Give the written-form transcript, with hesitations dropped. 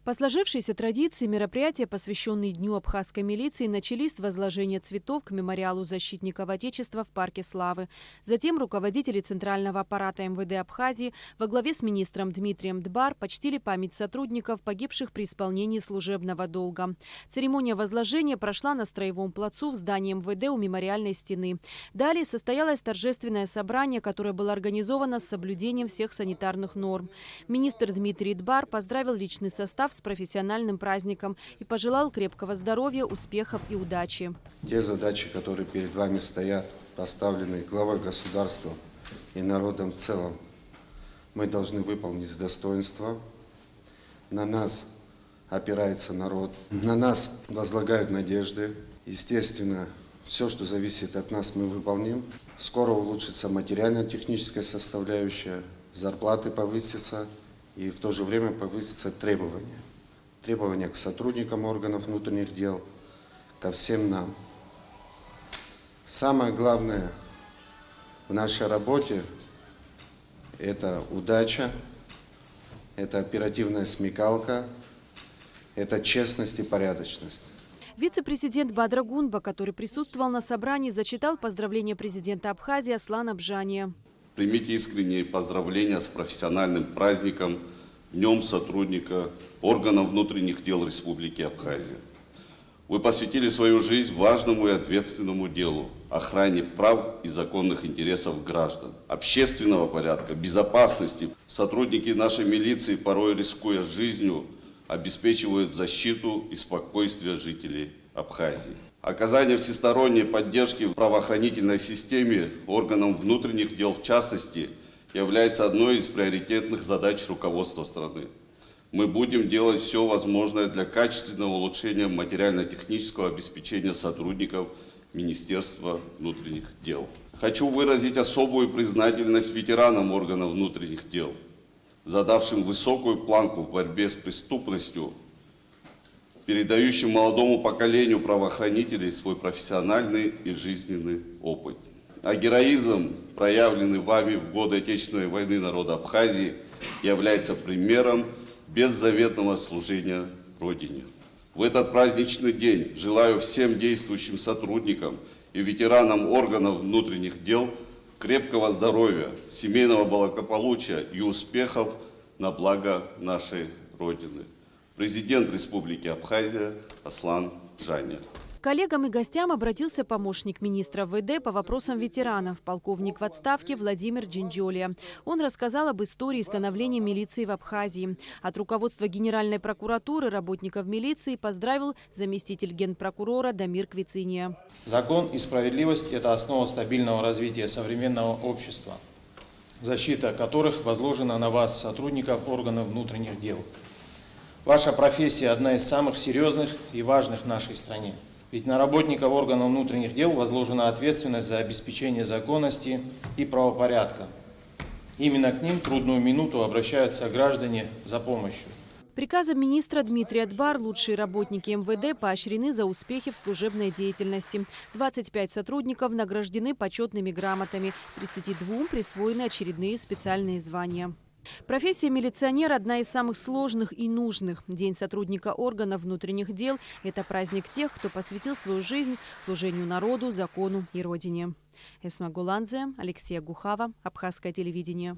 По сложившейся традиции мероприятия, посвященные Дню абхазской милиции, начались с возложения цветов к мемориалу защитников Отечества в Парке Славы. Затем руководители Центрального аппарата МВД Абхазии во главе с министром Дмитрием Дбар почтили память сотрудников, погибших при исполнении служебного долга. Церемония возложения прошла на Строевом плацу в здании МВД у мемориальной стены. Далее состоялось торжественное собрание, которое было организовано с соблюдением всех санитарных норм. Министр Дмитрий Дбар поздравил личный состав с профессиональным праздником и пожелал крепкого здоровья, успехов и удачи. Те задачи, которые перед вами стоят, поставленные главой государства и народом в целом, мы должны выполнить с достоинством. На нас опирается народ, на нас возлагают надежды. Естественно, все, что зависит от нас, мы выполним. Скоро улучшится материально-техническая составляющая, зарплаты повысятся, и в то же время повысятся требования. Требования к сотрудникам органов внутренних дел, ко всем нам. Самое главное в нашей работе – это удача, это оперативная смекалка, это честность и порядочность. Вице-президент Бадра Гунба, который присутствовал на собрании, зачитал поздравления президента Абхазии Аслана Бжания. Примите искренние поздравления с профессиональным праздником, Днем сотрудника органов внутренних дел Республики Абхазия. Вы посвятили свою жизнь важному и ответственному делу – охране прав и законных интересов граждан, общественного порядка, безопасности. Сотрудники нашей милиции, порой рискуя жизнью, обеспечивают защиту и спокойствие жителей Абхазии. Оказание всесторонней поддержки в правоохранительной системе органам внутренних дел, в частности, является одной из приоритетных задач руководства страны. Мы будем делать все возможное для качественного улучшения материально-технического обеспечения сотрудников Министерства внутренних дел. Хочу выразить особую признательность ветеранам органов внутренних дел, задавшим высокую планку в борьбе с преступностью, передающим молодому поколению правоохранителей свой профессиональный и жизненный опыт. А героизм, проявленный вами в годы Отечественной войны народа Абхазии, является примером беззаветного служения Родине. В этот праздничный день желаю всем действующим сотрудникам и ветеранам органов внутренних дел крепкого здоровья, семейного благополучия и успехов на благо нашей Родины. Президент Республики Абхазия Аслан Бжания. К коллегам и гостям обратился помощник министра ВД по вопросам ветеранов, полковник в отставке Владимир Джинджолия. Он рассказал об истории становления милиции в Абхазии. От руководства Генеральной прокуратуры работников милиции поздравил заместитель генпрокурора Дамир Квициния. Закон и справедливость – это основа стабильного развития современного общества, защита которых возложена на вас, сотрудников органов внутренних дел. Ваша профессия – одна из самых серьезных и важных в нашей стране. Ведь на работников органов внутренних дел возложена ответственность за обеспечение законности и правопорядка. Именно к ним в трудную минуту обращаются граждане за помощью. Приказом министра Дмитрия Дбар лучшие работники МВД поощрены за успехи в служебной деятельности. 25 сотрудников награждены почетными грамотами, 32 присвоены очередные специальные звания. Профессия милиционера – одна из самых сложных и нужных. День сотрудника органов внутренних дел – это праздник тех, кто посвятил свою жизнь служению народу, закону и родине. Эсма Гуланзе, Алексей Гухава, Абхазское телевидение.